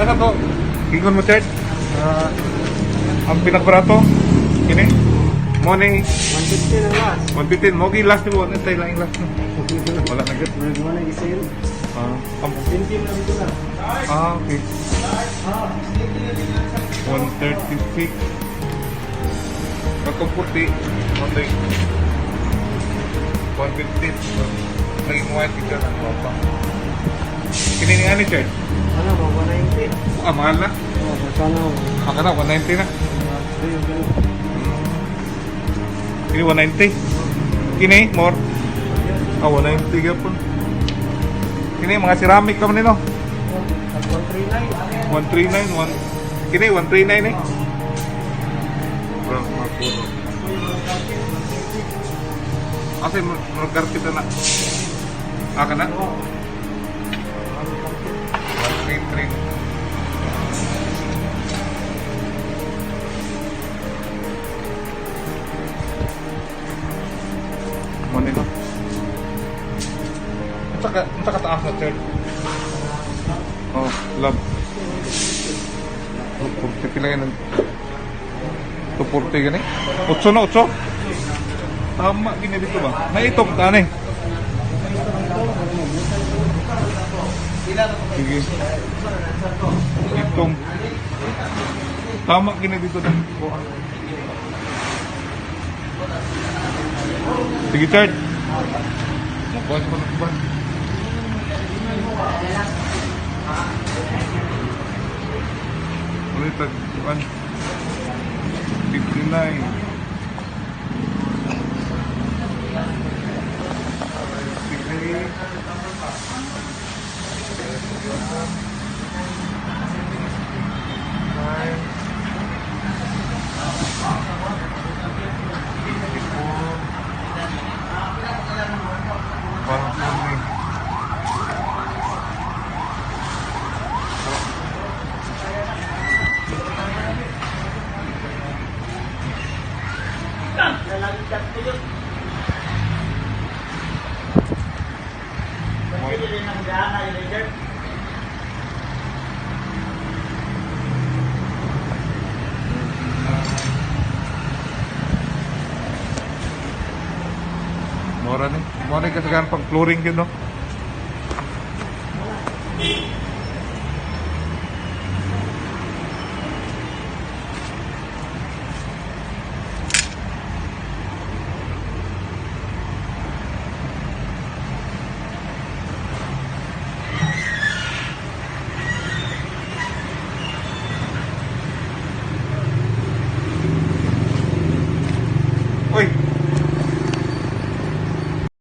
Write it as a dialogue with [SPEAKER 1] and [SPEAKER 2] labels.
[SPEAKER 1] Nasa to? Gingon mo, Chad? Ang pinagbarato? Kini? Money?
[SPEAKER 2] 150 na last.
[SPEAKER 1] 115. Mogi last ni mo. Nantay lang yung last mo. Wala na good.
[SPEAKER 2] Wala na i-sale.
[SPEAKER 1] Ah,
[SPEAKER 2] 20 na dito na.
[SPEAKER 1] okay. 136. Pagkong puti, okay. 115. Naging white ito ng ropa. Kini nga ni Chad?
[SPEAKER 2] Ano ba? 190.
[SPEAKER 1] Ah, mahal na.
[SPEAKER 2] Oh, sana.
[SPEAKER 1] Aka na, 190 na.
[SPEAKER 2] Ayun, ganun.
[SPEAKER 1] Ini 190. Kini, more. Ah, 190 gapon. Kini, mga ceramic ka man nino.
[SPEAKER 2] 139.
[SPEAKER 1] 139, kini 139 eh. Bro, mapuro. Kasi mag-carpet na. Aka na? 133. Manila. Ang saka taas na third. Oh, love. 240 pila yan. 240 gani? 8 na, 8? Tama, gini dito ba? Naitong taan eh. Sige. Itong. Tama, gini dito na. Sige, Chad. Bukas mo na ba? Ulit, 59. Mora ni kasagahan pang flooring yun, no?